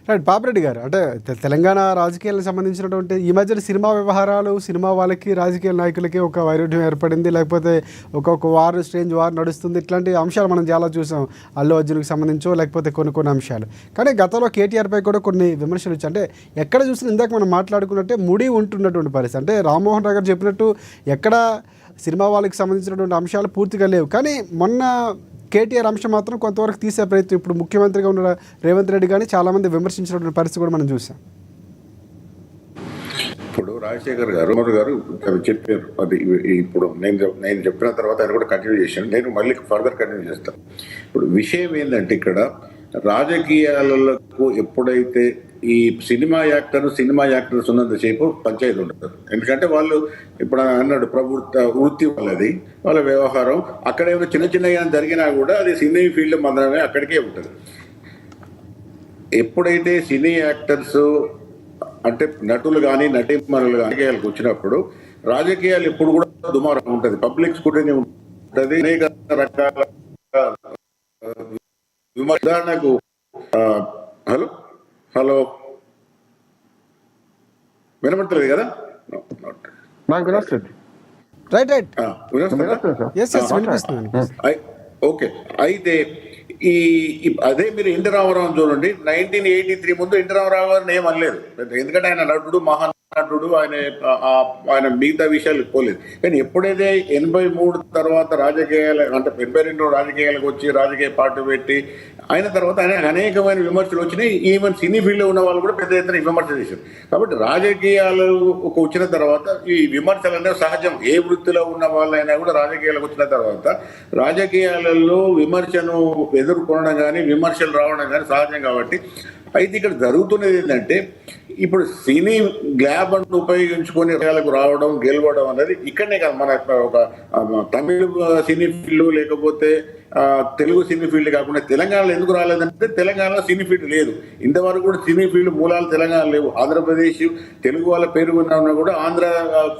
Right. Papireddy గారు, అంటే తెలంగాణ రాజకీయాలకు సంబంధించినటువంటి ఈ మధ్యన సినిమా వ్యవహారాలు, సినిమా వాళ్ళకి రాజకీయ నాయకులకి ఒక వైరుధ్యం ఏర్పడింది, లేకపోతే ఒక్కొక్క వార్ స్ట్రేంజ్ వార్ నడుస్తుంది. ఇట్లాంటి అంశాలు మనం చాలా చూసాం, అల్లు అర్జున్కి సంబంధించో లేకపోతే కొన్ని అంశాలు. కానీ గతంలో కేటీఆర్పై కూడా కొన్ని విమర్శలు వచ్చాయి. అంటే ఎక్కడ చూసినా ఇందాక మనం మాట్లాడుకున్నట్టే ముడి ఉంటున్నటువంటి పరిస్థితి. అంటే రామ్మోహన్ రావు గారు చెప్పినట్టు ఎక్కడ సినిమా వాళ్ళకి సంబంధించినటువంటి అంశాలు పూర్తిగా లేవు. కానీ మొన్న కేటీఆర్ అంశం మాత్రం కొంతవరకు తీసే ప్రయత్నం ఇప్పుడు ముఖ్యమంత్రిగా ఉన్న రేవంత్ రెడ్డి కానీ చాలామంది విమర్శించినటువంటి పరిస్థితి కూడా మనం చూసాం. ఇప్పుడు రాజశేఖర్ గారు చెప్పారు, అది ఇప్పుడు నేను చెప్పిన తర్వాత ఆయన కూడా కంటిన్యూ చేశాను, నేను మళ్ళీ ఫర్దర్ కంటిన్యూ చేస్తాను. ఇప్పుడు విషయం ఏంటంటే, ఇక్కడ రాజకీయాలకు ఎప్పుడైతే ఈ సినిమా యాక్టర్స్ ఉన్నంతసేపు పంచాయతీ ఉంటుంది. ఎందుకంటే వాళ్ళు ఇప్పుడు అన్నాడు ప్రభుత్వ వృత్తి వాళ్ళది, వాళ్ళ వ్యవహారం. అక్కడ ఏమైనా చిన్న జరిగినా కూడా అది సినీ ఫీల్డ్ మాత్రమే అక్కడికే ఉంటుంది. ఎప్పుడైతే సినీ యాక్టర్స్ అంటే నటులు కానీ నటీమణులు కానీ రాజకీయాలకు వచ్చినప్పుడు రాజకీయాలు ఎప్పుడు కూడా దుమారం ఉంటుంది, పబ్లిక్ స్కూటీని ఉంటుంది, అనేక రకాల ఉదాహరణకు హలో హలో వినపడలేదు కదా? ఓకే. అయితే అదే మీరు ఎన్టీ రామారావు చూడండి, 1983 ముందు ఎన్టీ రామారావు గారిని ఏమనలేదు, ఎందుకంటే ఆయన నటుడు, మహానటుడు, ఆయన మిగతా విషయాలు పోలేదు. కానీ ఎప్పుడైతే 83 తర్వాత రాజకీయాలు అంటే 82 రాజకీయాలకు వచ్చి రాజకీయ పార్టీ పెట్టి అయిన తర్వాత ఆయన అనేకమైన విమర్శలు వచ్చినాయి. ఈవెన్ సినీ ఫీల్డ్లో ఉన్న వాళ్ళు కూడా పెద్ద ఎత్తున విమర్శ చేశారు. కాబట్టి రాజకీయాలు వచ్చిన తర్వాత ఈ విమర్శలు అనేవి సహజం. ఏ వృత్తిలో ఉన్న వాళ్ళైనా కూడా రాజకీయాలకు వచ్చిన తర్వాత రాజకీయాలలో విమర్శను ఎదుర్కొనడం కానీ విమర్శలు రావడం కానీ సహజం. కాబట్టి అయితే ఇక్కడ జరుగుతున్నది ఏంటంటే, ఇప్పుడు సినీ గ్లాబర్ను ఉపయోగించుకొని రాజకీయాలకు రావడం గెలవడం అనేది ఇక్కడనే కాదు, మన ఒక తమిళ సినీ ఫీల్డ్ లేకపోతే తెలుగు సినీ ఫీల్డ్ కాకుండా తెలంగాణలో ఎందుకు రాలేదంటే, తెలంగాణలో సినీ ఫీల్డ్ లేదు. ఇంతవరకు కూడా సినీ ఫీల్డ్ మూలాలు తెలంగాణ లేవు. ఆంధ్రప్రదేశ్ తెలుగు వాళ్ళ పేరు ఉన్నా కూడా ఆంధ్ర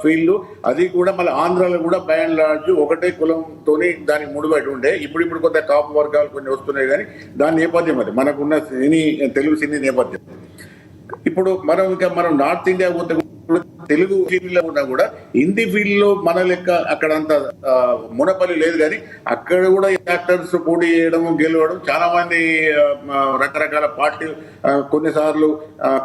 ఫీల్డ్, అది కూడా మళ్ళీ ఆంధ్రాలో కూడా బై అండ్ లార్జ్ ఒకటే కులంతోని దానికి ముడిపడి ఉండే. ఇప్పుడు కొంత కాపు వర్గాలు కొన్ని వస్తున్నాయి, కానీ దాని నేపథ్యం అది మనకున్న తెలుగు సినీ నేపథ్యం. ఇప్పుడు మనం నార్త్ ఇండియా పోతే తెలుగు ఫీల్డ్ లో ఉన్నా కూడా హిందీ ఫీల్డ్ లో మన లెక్క అక్కడ అంత మునపల్లి లేదు. కానీ అక్కడ కూడా యాక్టర్స్ పోటీ చేయడం గెలవడం, చాలా మంది రకరకాల పార్టీ, కొన్నిసార్లు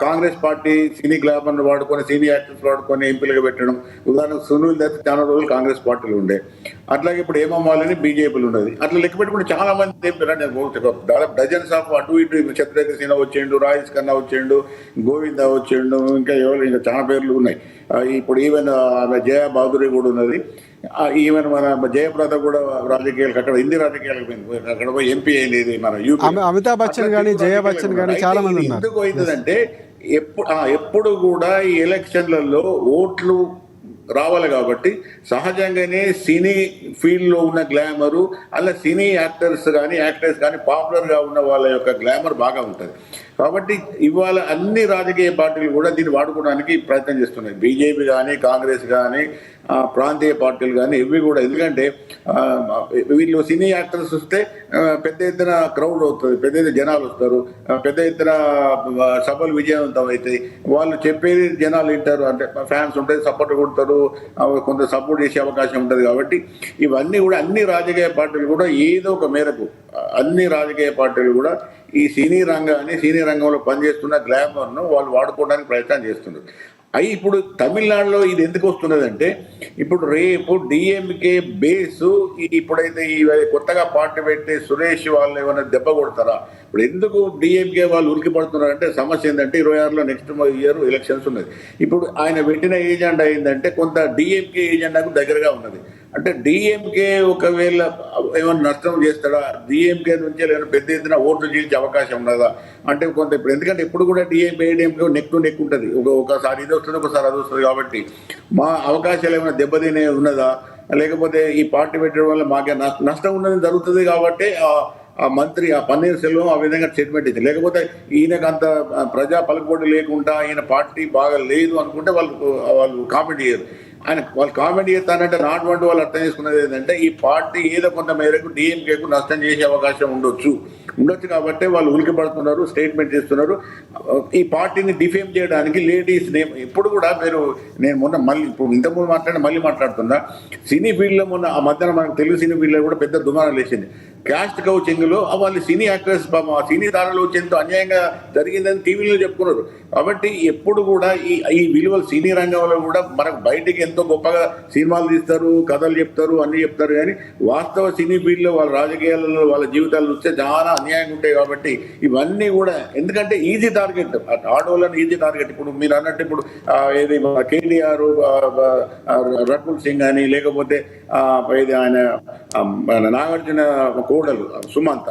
కాంగ్రెస్ పార్టీ సినీ గ్లామర్ను వాడుకొని సినీ యాక్టర్స్ వాడుకొని ఎంపీలుగా పెట్టడం. ఉదాహరణకు సునీల్ దత్ చాలా రోజులు కాంగ్రెస్ పార్టీలు ఉండే, అట్లాగే ఇప్పుడు ఏమమ్మాలని బీజేపీలు ఉన్నది. అట్లా లెక్క పెట్టుకుంటే చాలా మంది దాదాపు డజన్స్ ఆఫ్ అటు ఇటు చంద్రశేఖర్ సిన్హా వచ్చిండు, రాజేష్ ఖన్నా వచ్చిండు, గోవిందా వచ్చిండు, ఇంకా చాలా పేర్లు ఉన్నాయి. ఇప్పుడు ఈవెన్ జయా బహదూరి కూడా ఉన్నది. ఈవెన్ మన జయప్రద కూడా రాజకీయాలకు అక్కడ హిందీ రాజకీయాలకు పోయింది, అక్కడ పోయి ఎంపీ అయింది. మన అమితాబ్ బచ్చన్ కానీ జయా బచ్చన్ కానీ చాలా మంది. ఎందుకు అవుతుందంటే, ఎప్పుడు కూడా ఈ ఎలక్షన్లలో ఓట్లు రావాలి కాబట్టి సహజంగానే సినీ ఫీల్డ్లో ఉన్న గ్లామరు, అలా సినీ యాక్టర్స్ కానీ యాక్టర్స్ కానీ పాపులర్గా ఉన్న వాళ్ళ యొక్క గ్లామర్ బాగా ఉంటుంది. కాబట్టి ఇవాళ అన్ని రాజకీయ పార్టీలు కూడా దీన్ని వాడుకోవడానికి ప్రయత్నం చేస్తున్నాయి. బీజేపీ కానీ కాంగ్రెస్ కానీ ప్రాంతీయ పార్టీలు కానీ ఇవి కూడా. ఎందుకంటే వీళ్ళు సినీ యాక్టర్స్ వస్తే పెద్ద ఎత్తున క్రౌడ్ అవుతుంది, పెద్ద ఎత్తున జనాలు వస్తారు, పెద్ద ఎత్తున సభలు విజయవంతం అవుతాయి. వాళ్ళు చెప్పేది జనాలు వింటారు, అంటే ఫ్యాన్స్ ఉంటుంది, సపోర్ట్ కొడతారు, కొంత సపోర్ట్ చేసే అవకాశం ఉంటుంది. కాబట్టి ఇవన్నీ కూడా అన్ని రాజకీయ పార్టీలు కూడా ఏదో ఒక మేరకు అన్ని రాజకీయ పార్టీలు కూడా ఈ సినీ రంగంలో పనిచేస్తున్న గ్లామర్ను వాళ్ళు వాడుకోవడానికి ప్రయత్నం చేస్తున్నారు. ఇప్పుడు తమిళనాడులో ఇది ఎందుకు వస్తున్నదంటే, ఇప్పుడు రేపు డిఎంకే బేసు ఇప్పుడైతే కొత్తగా పార్టీ పెట్టే సురేష్ వాళ్ళు ఏమైనా దెబ్బ కొడతారా? ఇప్పుడు ఎందుకు డిఎంకే వాళ్ళు ఉరికి పడుతున్నారంటే, సమస్య ఏంటంటే 26లో నెక్స్ట్ ఇయర్ ఎలక్షన్స్ ఉన్నది. ఇప్పుడు ఆయన పెట్టిన ఏజెండా ఏంటంటే కొంత డిఎంకే ఏజెండాకు దగ్గరగా ఉన్నది. అంటే డిఎంకే ఒకవేళ ఏమైనా నష్టం చేస్తాడా, డిఎంకే నుంచి ఏమైనా పెద్ద ఎత్తున ఓట్లు చీల్చే అవకాశం ఉన్నదా అంటే కొంత. ఇప్పుడు ఎందుకంటే ఇప్పుడు కూడా డిఎంకే నెక్ టు నెక్ ఉంటుంది, ఒకసారి ఇది వస్తుంది ఒకసారి అది వస్తుంది. కాబట్టి మా అవకాశాలు ఏమైనా దెబ్బతినే ఉన్నదా, లేకపోతే ఈ పార్టీ పెట్టడం వల్ల మాకే నష్టం ఉన్నది జరుగుతుంది. కాబట్టి ఆ మంత్రి పన్నీర్ సెల్వం ఆ విధంగా స్టేట్మెంట్ ఇచ్చింది. లేకపోతే ఈయనకు అంత ప్రజా పలుకుబడి లేకుండా ఈయన పార్టీ బాగా లేదు అనుకుంటే వాళ్ళు కామెంట్ చేయరు. ఆయన వాళ్ళు కామెంట్ చేస్తానంటే నాట్ వంటి వాళ్ళు అర్థం చేసుకున్నది ఏంటంటే ఈ పార్టీ ఏదో కొంత మేరకు డిఎంకేకు నష్టం చేసే అవకాశం ఉండొచ్చు కాబట్టి వాళ్ళు ఉలికి పడుతున్నారు, స్టేట్మెంట్ చేస్తున్నారు. ఈ పార్టీని డిఫేమ్ చేయడానికి లేడీస్ నేమ్ ఇప్పుడు కూడా నేను మొన్న మళ్ళీ ఇప్పుడు ఇంతకుముందు మళ్ళీ మాట్లాడుతున్నా. సినీ ఫీల్డ్లో మొన్న ఆ మధ్యన మనకు తెలుగు సినీ ఫీల్డ్లో కూడా పెద్ద దుమారం లేచింది. క్యాస్ట్ కౌచింగ్లో వాళ్ళు సినీ యాక్టర్స్ సినీ తారలు వచ్చేంత అన్యాయంగా జరిగిందని టీవీలో చెప్పుకున్నారు. కాబట్టి ఎప్పుడు కూడా ఈ విలువలు సినీ రంగంలో కూడా మనకు బయటికి ఎంతో గొప్పగా సినిమాలు తీస్తారు, కథలు చెప్తారు, అన్ని చెప్తారు. కానీ వాస్తవ సినీ ఫీల్డ్లో వాళ్ళ రాజకీయాలలో వాళ్ళ జీవితాలు చూస్తే చాలా అన్యాయంగా ఉంటాయి. కాబట్టి ఇవన్నీ కూడా ఎందుకంటే ఈజీ టార్గెట్, ఆడవాళ్ళని ఈజీ టార్గెట్. ఇప్పుడు మీరు అన్నట్టు ఇప్పుడు ఏది కేటీఆర్, రకుల్ సింగ్ అని, లేకపోతే ఇది ఆయన నాగార్జున కోడలు సుమంత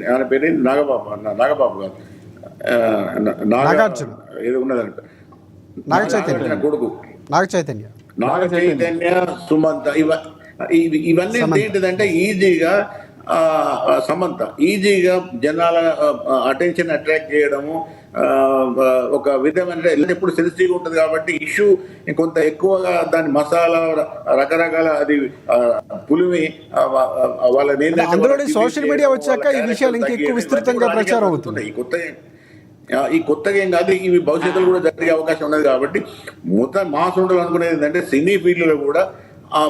ఆయన పేరు నాగబాబు గారు, నాగార్జున ఏదో ఉన్నదంట, నాగ కొడుకు నాగ చైతన్య, సుమంత ఇవన్నీ ఏంటిదంటే ఈజీగా సమంత ఈజీగా జనాల అటెన్షన్ అట్రాక్ట్ చేయడము, ఒక విధమైన ఎప్పుడు సెన్సిటివ్గా ఉంటుంది కాబట్టి ఇష్యూ కొంత ఎక్కువగా దాని మసాలా రకరకాల అది పులిమి వాళ్ళ సోషల్ మీడియా వచ్చాక ఈ విషయాలు ఇంకా ఎక్కువ విస్తృతంగా ప్రచారం అవుతుంది. ఈ కొత్తగా ఏం కాదు, ఇవి భవిష్యత్తులో కూడా జరిగే అవకాశం ఉన్నది. కాబట్టి మొత్తం మాసండలు అనుకునేది ఏంటంటే సినీ ఫీల్డ్లో కూడా ఆ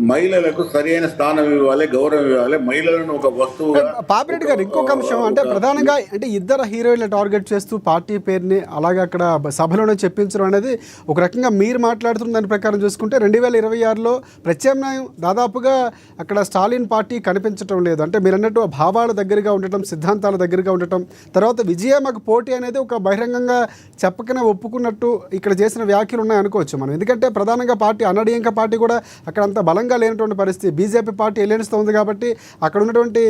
మహిళలకు సరైన స్థానం ఇవ్వాలి, గౌరవం ఇవ్వాలి, మహిళలను ఒక వస్తువుగా. పాపిరెడ్డి గారు ఇంకొక అంశం అంటే ప్రధానంగా అంటే ఇద్దరు హీరోయిన్లు టార్గెట్ చేస్తూ పార్టీ పేరుని అలాగే అక్కడ సభలోనే చెప్పించడం అనేది ఒక రకంగా మీరు మాట్లాడుతున్న దాని ప్రకారం చూసుకుంటే 2026లో ప్రత్యామ్నాయం దాదాపుగా అక్కడ స్టాలిన్ పార్టీ కనిపించడం లేదు. అంటే మీరు అన్నట్టు భావాల దగ్గరగా ఉండటం, సిద్ధాంతాల దగ్గరగా ఉండటం, తర్వాత విజయమ్మకు పోటీ అనేది ఒక బహిరంగంగా చెప్పకనే ఒప్పుకున్నట్టు ఇక్కడ చేసిన వ్యాఖ్యలు ఉన్నాయి అనుకోవచ్చు మనం. ఎందుకంటే ప్రధానంగా పార్టీ అన్నాడీఎంకే పార్టీ కూడా అక్కడ అంత బలంగా లేనటువంటి పరిస్థితి, బీజేపీ పార్టీ ఎలియన్స్తో ఉంది. కాబట్టి అక్కడ ఉన్నటువంటి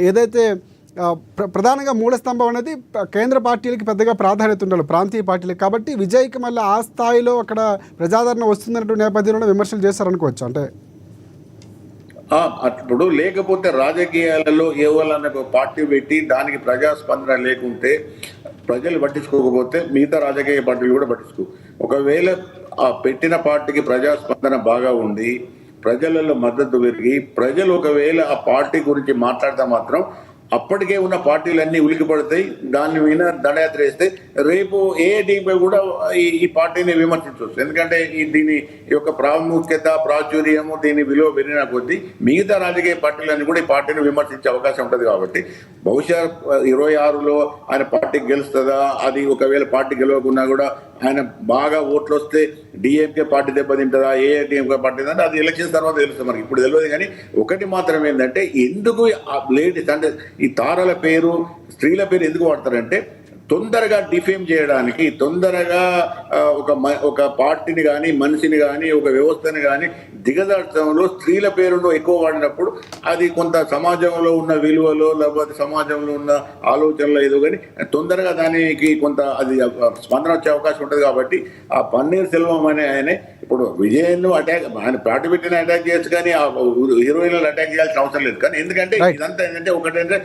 ఏదైతే ప్రధానంగా మూల స్తంభం అనేది కేంద్ర పార్టీలకి పెద్దగా ప్రాధాన్యత ఉండాలి, ప్రాంతీయ పార్టీలకు. కాబట్టి విజయ్కి మళ్ళీ ఆ స్థాయిలో అక్కడ ప్రజాదరణ వస్తుందన్నటువంటి నేపథ్యంలో విమర్శలు చేస్తారనుకోవచ్చు. అంటే ఇప్పుడు లేకపోతే రాజకీయాలలో ఏవాళ్ళన్న పార్టీ పెట్టి దానికి ప్రజాస్పందన లేకుంటే, ప్రజలు పట్టించుకోకపోతే మిగతా రాజకీయ పార్టీలు కూడా పట్టించుకో. ఒకవేళ ఆ పెట్టిన పార్టీకి ప్రజాస్పందన బాగా ఉండి ప్రజలలో మద్దతు పెరిగి ప్రజలు ఒకవేళ ఆ పార్టీ గురించి మాట్లాడితే మాత్రం అప్పటికే ఉన్న పార్టీలన్నీ ఉలికి పడతాయి, దాని మీద దండయాత్ర వేస్తే రేపు ఏఐటీపై కూడా ఈ పార్టీని విమర్శించవచ్చు. ఎందుకంటే దీని యొక్క ప్రాముఖ్యత, ప్రాచుర్యము, దీని విలువ పెరిగిన కొద్దీ మిగతా రాజకీయ పార్టీలన్నీ కూడా ఈ పార్టీని విమర్శించే అవకాశం ఉంటుంది. కాబట్టి బహుశా 26లో ఆయన పార్టీకి గెలుస్తుందా, అది ఒకవేళ పార్టీ గెలవకున్నా కూడా ఆయన బాగా ఓట్లు వస్తే డిఎంకే పార్టీ దెబ్బతింటుందా, ఏఐటీఎంకే పార్టీ అంటే అది ఎలక్షన్ తర్వాత తెలుస్తుంది, మనకి ఇప్పుడు తెలియదు. కానీ ఒకటి మాత్రం ఏంటంటే ఎందుకు లేడీస్ అంటే ఈ తారల పేరు, స్త్రీల పేరు ఎందుకు వాడతారంటే తొందరగా డిఫేమ్ చేయడానికి, తొందరగా ఒక పార్టీని కానీ మనిషిని కానీ ఒక వ్యవస్థని కానీ దిగజార్చడంలో స్త్రీల పేరును ఎక్కువ వాడినప్పుడు అది కొంత సమాజంలో ఉన్న విలువలో లేకపోతే సమాజంలో ఉన్న ఆలోచనలో ఏదో కానీ తొందరగా దానికి కొంత అది స్పందన వచ్చే అవకాశం ఉంటుంది. కాబట్టి ఆ పన్నీర్ సెల్వం అనే ఆయన ఇప్పుడు విజయన్ను ఆయన పార్టీ పెట్టిన అటాక్ చేయొచ్చు, కానీ ఆ హీరోయిన్లను అటాక్ చేయాల్సిన అవసరం లేదు. కానీ ఎందుకంటే ఇదంతా ఏంటంటే ఒకటంటే